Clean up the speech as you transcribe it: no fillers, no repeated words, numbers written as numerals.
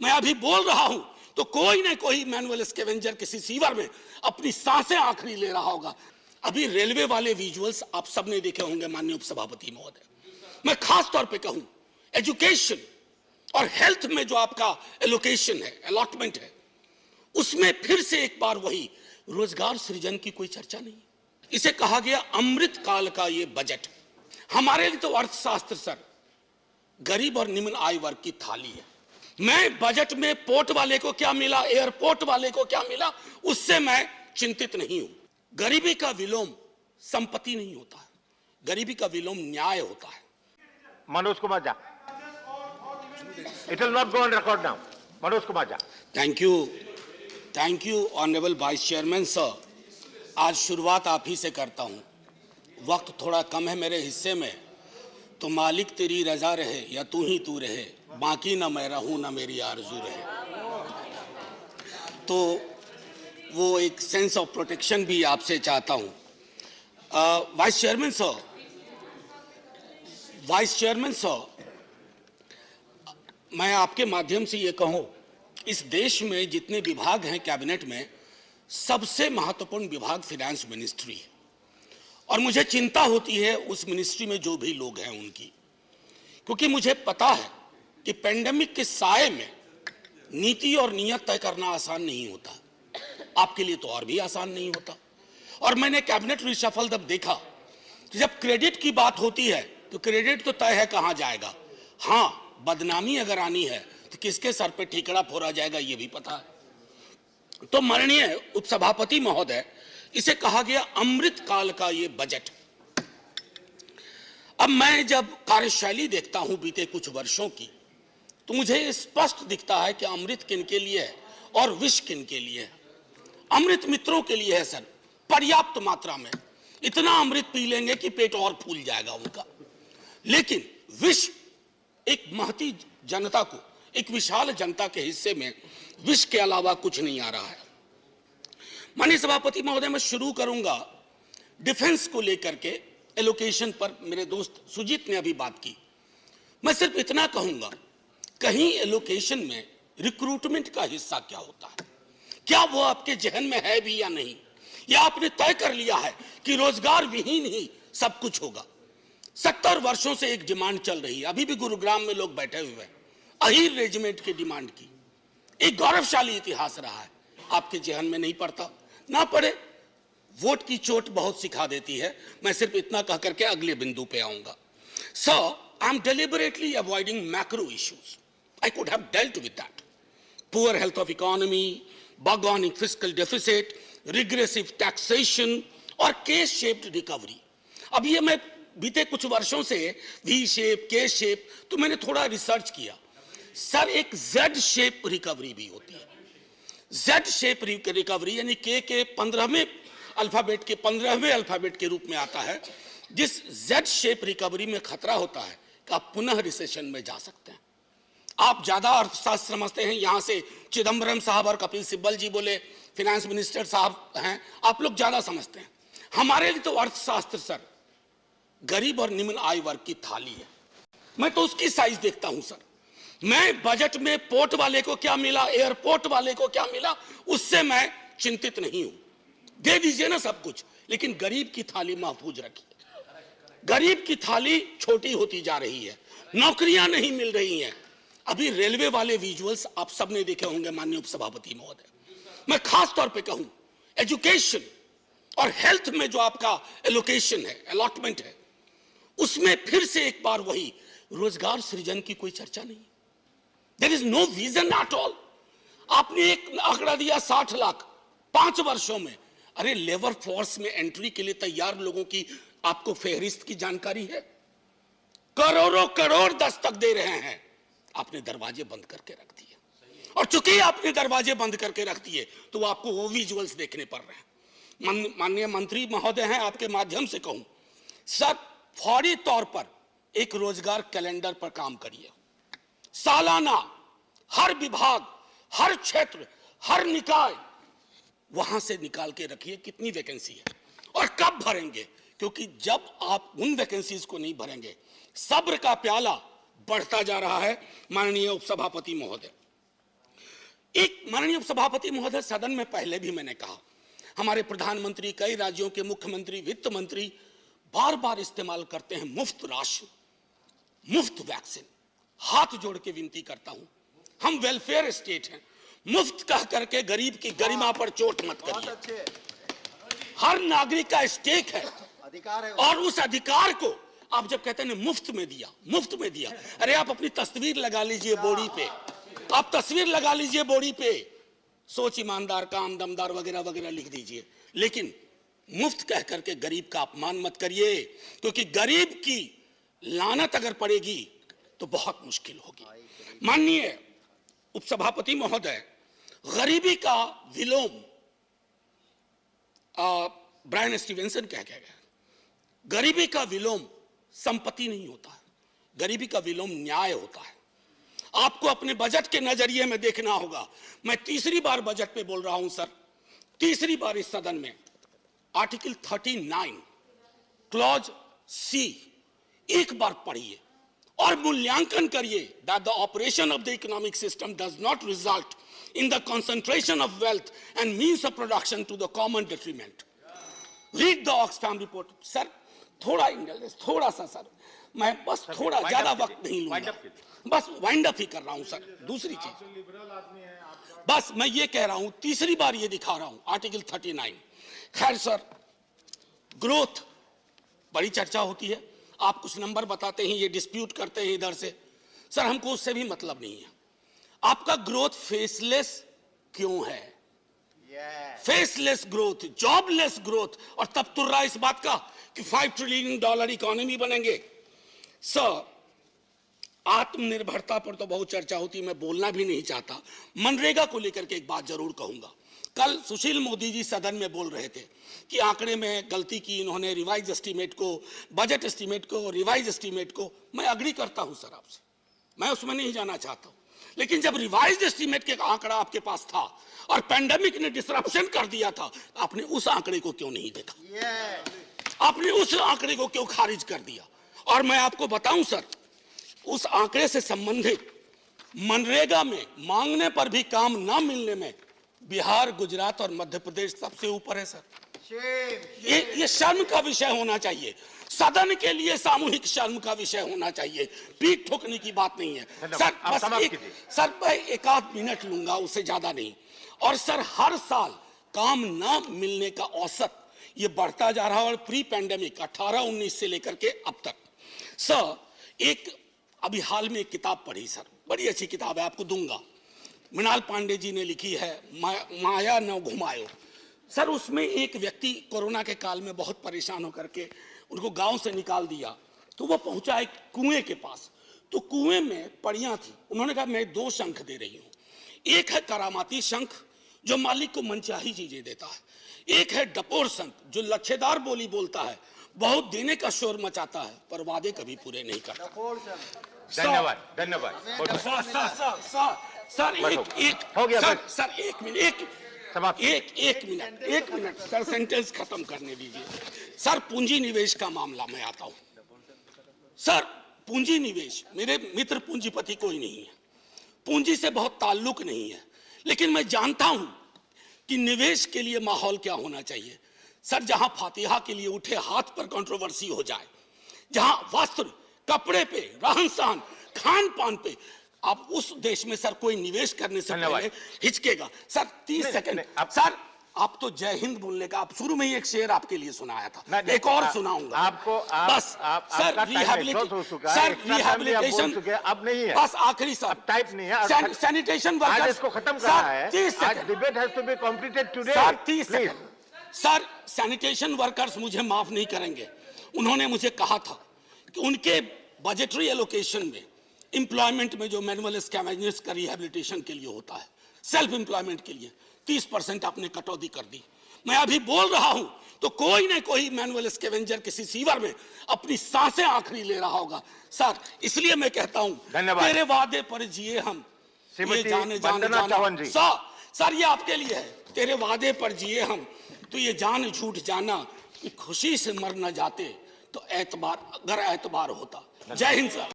मैं अभी बोल रहा हूं तो कोई ना कोई मैनुअल स्कैवेंजर किसी सीवर में अपनी सांसें आखिरी ले रहा होगा। अभी रेलवे वाले विजुअल्स आप सबने देखे होंगे माननीय उपसभापति महोदय। मैं खास तौर पे कहूं एजुकेशन और हेल्थ में जो आपका एलोकेशन है, अलॉटमेंट है, उसमें फिर से एक बार वही रोजगार सृजन की कोई चर्चा नहीं। इसे कहा गया अमृत काल का ये बजट। हमारे लिए तो अर्थशास्त्र सर गरीब और निम्न आय वर्ग की थाली है। मैं बजट में पोर्ट वाले को क्या मिला, एयरपोर्ट वाले को क्या मिला, उससे मैं चिंतित नहीं हूं। गरीबी का विलोम संपत्ति नहीं होता है, गरीबी का विलोम न्याय होता है। Manoj Kumar Jha, it will not go on record now. Manoj Kumar Jha. Thank you honourable vice chairman sir. आज शुरुआत आप ही से करता हूं, वक्त थोड़ा कम है मेरे हिस्से में, तो मालिक तेरी रजा रहे या तू ही तू रहे, बाकी ना मैं रहूं ना मेरी आरजू रहे। तो वो एक सेंस ऑफ प्रोटेक्शन भी आपसे चाहता हूं। वाइस चेयरमैन सर, मैं आपके माध्यम से ये कहूं, इस देश में जितने विभाग हैं कैबिनेट में, सबसे महत्वपूर्ण विभाग फाइनेंस मिनिस्ट्री है। और मुझे चिंता होती है उस मिनिस्ट्री में जो भी लोग हैं उनकी, क्योंकि मुझे पता है कि पेंडेमिक के साए में नीति और नियत तय करना आसान नहीं होता। आपके लिए तो और भी आसान नहीं होता। और मैंने कैबिनेट रिशफल जब देखा कि जब क्रेडिट की बात होती है तो क्रेडिट तो तय है कहां जाएगा, हाँ बदनामी अगर आनी है तो किसके सर पे ठीकरा फोड़ा जाएगा ये भी पता है। तो माननीय उपसभापति महोदय, इसे कहा गया अमृत काल का ये बजट। अब मैं जब कार्यशैली देखता हूं बीते कुछ वर्षों की, तो मुझे स्पष्ट दिखता है कि अमृत किन के लिए है और विष किन के लिए है। अमृत मित्रों के लिए है सर, पर्याप्त मात्रा में, इतना अमृत पी लेंगे कि पेट और फूल जाएगा उनका। लेकिन विष एक महती जनता को, एक विशाल जनता के हिस्से में विष के अलावा कुछ नहीं आ रहा है। माननीय सभापति महोदय, मैं शुरू करूंगा डिफेंस को लेकर के एलोकेशन पर। मेरे दोस्त सुजीत ने अभी बात की। मैं सिर्फ इतना कहूंगा, कहीं एलोकेशन में रिक्रूटमेंट का हिस्सा क्या होता है, क्या वो आपके जहन में है भी या नहीं, या आपने तय कर लिया है कि रोजगार विहीन ही सब कुछ होगा। 70 वर्षों से एक डिमांड चल रही है, अभी भी गुरुग्राम में लोग बैठे हुए हैं, अहीर रेजिमेंट की डिमांड की। एक गौरवशाली इतिहास रहा है, आपके जहन में नहीं पड़ता, ना पड़े, वोट की चोट बहुत सिखा देती है। मैं सिर्फ इतना कह करके अगले बिंदु पे आऊंगा। Sir, I am deliberately avoiding macro issues, I could have dealt with that. Poor health of economy, bug-on fiscal deficit, regressive taxation और के शेप्ड रिकवरी। अब ये मैं बीते कुछ वर्षों से वी शेप, के शेप, तो मैंने थोड़ा रिसर्च किया। सर, एक जेड शेप रिकवरी भी होती है। जेड शेप रिकवरी यानी के 15वें अल्फाबेट के रूप में आता है। जिस जेड शेप रिकवरी में खतरा होता है कि आप पुनः रिसेशन में जा सकते हैं। आप ज्यादा अर्थशास्त्र समझते हैं, यहां से चिदंबरम साहब और कपिल सिब्बल जी बोले, फाइनेंस मिनिस्टर साहब हैं, आप लोग ज्यादा समझते हैं। हमारे लिए तो अर्थशास्त्र सर गरीब और निम्न आय वर्ग की थाली है। मैं तो उसकी साइज देखता हूं सर। मैं बजट में पोर्ट वाले को क्या मिला, एयरपोर्ट वाले को क्या मिला, उससे मैं चिंतित नहीं हूं। दे दीजिए ना सब कुछ, लेकिन गरीब की थाली महफूज रखिए। गरीब की थाली छोटी होती जा रही है, नौकरियां नहीं मिल रही हैं। अभी रेलवे वाले विजुअल्स आप सबने देखे होंगे माननीय उपसभापति महोदय। मैं खास तौर पे कहूं एजुकेशन और हेल्थ में जो आपका एलोकेशन है, अलॉटमेंट है, उसमें फिर से एक बार वही रोजगार सृजन की कोई चर्चा नहीं। There is no vision at all. आपने एक आंकड़ा दिया 60 लाख 5 वर्षों में। अरे लेबर फोर्स में एंट्री के लिए तैयार लोगों की आपको फेहरिस्त की जानकारी है? करोड़ों करोड़ दस्तक दे रहे हैं, आपने दरवाजे बंद करके रख दिए। और चूंकि आपने दरवाजे बंद करके रख दिए तो आपको वो विजुअल्स देखने पड़ रहे हैं। माननीय मंत्री महोदय हैं, आपके माध्यम से कहूं सर, फौरी तौर पर एक रोजगार कैलेंडर पर काम करिए। सालाना हर विभाग, हर क्षेत्र, हर निकाय, वहां से निकाल के रखिए कितनी वैकेंसी है और कब भरेंगे, क्योंकि जब आप उन वैकेंसीज को नहीं भरेंगे, सब्र का प्याला बढ़ता जा रहा है। माननीय उपसभापति महोदय, एक माननीय सभापति महोदय, सदन में पहले भी मैंने कहा, हमारे प्रधानमंत्री, कई राज्यों के मुख्यमंत्री, वित्त मंत्री बार बार इस्तेमाल करते हैं मुफ्त राशन, मुफ्त वैक्सीन। हाथ जोड़ के विनती करता हूं, हम वेलफेयर स्टेट हैं, मुफ्त कह करके गरीब की गरिमा पर चोट मत करिए। हर नागरिक का स्टेक है, अधिकार है, और उस अधिकार को आप जब कहते हैं मुफ्त में दिया, मुफ्त में दिया, अरे आप अपनी तस्वीर लगा लीजिए बोर्डी पे, आप तस्वीर लगा लीजिए बोर्डी पे, सोच ईमानदार, काम दमदार वगैरह वगैरह लिख दीजिए, लेकिन मुफ्त कह करके गरीब का अपमान मत करिए, क्योंकि गरीब की लानत अगर पड़ेगी तो बहुत मुश्किल होगी। माननीय उपसभापति महोदय, गरीबी का विलोम ब्रायन स्टीवेंसन कह गया, गरीबी का विलोम संपत्ति नहीं होता है, गरीबी का विलोम न्याय होता है। आपको अपने बजट के नजरिए में देखना होगा। मैं तीसरी बार बजट पे बोल रहा हूं सर, तीसरी बार इस सदन में, आर्टिकल 39 क्लॉज सी एक बार पढ़िए और मूल्यांकन करिए that the operation of the economic system does not result in the concentration of wealth and means of production to the common detriment. Read the Oxfam report. Sir थोड़ा indulgence, थोड़ा सा sir, मैं बस थोड़ा ज्यादा वक्त नहीं लूंगा, बस वाइंड अप ही कर रहा हूं सर। दूसरी चीज, बस मैं ये कह रहा हूं, तीसरी बार ये दिखा रहा हूं, आर्टिकल 39। खैर सर, ग्रोथ बड़ी चर्चा होती है, आप कुछ नंबर बताते हैं, ये डिस्प्यूट करते हैं इधर से, सर हमको उससे भी मतलब नहीं है। आपका ग्रोथ फेसलेस क्यों है? फेसलेस ग्रोथ, जॉबलेस ग्रोथ, और तब तुर्रा इस बात का कि $5 ट्रिलियन इकोनॉमी बनेंगे। सर, आत्मनिर्भरता पर तो बहुत चर्चा होती है, मैं बोलना भी नहीं चाहता। मनरेगा को लेकर के एक बात जरूर कहूंगा। कल सुशील मोदी जी सदन में बोल रहे थे कि आंकड़े में गलती की इन्होंने, रिवाइज एस्टीमेट को, बजट एस्टीमेट को, रिवाइज एस्टीमेट को। मैं अग्री करता हूं सर आपसे, मैं उसमें नहीं जाना चाहता हूं, लेकिन जब रिवाइज एस्टीमेट के आंकड़ा आपके पास था और पैंडेमिक ने डिसरप्शन कर दिया था, आपने उस आंकड़े को क्यों नहीं देखा? आपने उस आंकड़े को क्यों खारिज कर दिया? और मैं आपको बताऊं सर, उस आंकड़े से संबंधित मनरेगा में मांगने पर भी काम ना मिलने में बिहार, गुजरात और मध्य प्रदेश सबसे ऊपर है सर। ये शर्म का विषय होना चाहिए, सदन के लिए सामूहिक शर्म का विषय होना चाहिए, पीठ ठोकने की बात नहीं है सर। बस सर मैं 1 मिनट लूंगा, उससे ज्यादा नहीं। और सर, हर साल काम ना मिलने का औसत ये बढ़ता जा रहा है, और प्री पैंडेमिक 18-19 से लेकर के अब तक। सर, एक अभी हाल में एक किताब पढ़ी सर, बड़ी अच्छी किताब है, आपको दूंगा, मृणाल पांडे जी ने लिखी है, माया न घुमायो। सर, उसमें एक व्यक्ति कोरोना के काल में बहुत परेशान होकर के, उनको गांव से निकाल दिया, तो वो पहुंचा एक कुएं के पास, तो कुएं में पड़ियां थी। उन्होंने कहा मैं 2 शंख दे रही हूं, एक है करामाती शंख जो मालिक को मनचाही चीजें देता है, एक है डपोर शंख जो लच्छेदार बोली बोलता है, बहुत देने का शोर मचाता है पर वादे कभी पूरे नहीं करता। धन्यवाद, धन्यवाद। सर एक हो गया सर, बस। सर एक मिनट सर, सेंटेंस खत्म करने दीजिए। सर, पूंजी निवेश का मामला में आता हूं। सर, पूंजी निवेश, मेरे मित्र पूंजीपति कोई नहीं है, पूंजी से बहुत ताल्लुक नहीं है, लेकिन मैं जानता हूं कि निवेश के लिए माहौल क्या होना चाहिए। सर, जहां फातिहा के लिए उठे हाथ पर कंट्रोवर्सी हो जाए, जहां वस्त्र, कपड़े पे, रहन सहन, खान पान पे, आप उस देश में सर कोई निवेश करने से पहले हिचकेगा। Sir 30 second. सर, आप तो जय हिंद बोलने का, आप शुरू में ही एक शेर आपके लिए सुनाया था, एक और सुनाऊंगा आपको। बस सर, रिहैबिलिटेशन अब नहीं है, बस आखिरी सर, टाइप नहीं है, सैनिटेशन आज वर्कर्स इसको खत्म करना है। 30 आज second debate has to be completed today. Sir 30 second. Sir, sanitation workers मुझे माफ नहीं करेंगे, उन्होंने मुझे कहा था कि उनके बजटरी एलोकेशन में, एम्प्लॉयमेंट में जो मैनुअल स्कैवेंजर्स का रिहैबिलिटेशन के लिए होता है, सेल्फ एम्प्लॉयमेंट के लिए 30% आपने कटौती कर दी। मैं अभी बोल रहा हूं तो कोई ना कोई मैनुअल स्कैवेंजर किसी सीवर में अपनी सांसें आखिरी ले रहा होगा। सर, इसलिए मैं कहता हूं, तेरे वादे पर जिए हम, ये जाने जाना। सर, ये आपके लिए है, तेरे वादे पर जिए हम, तो ये जान झूठ जाना कि खुशी से मर न जाते तो एतबार, अगर एतबार होता। जय हिंद सर।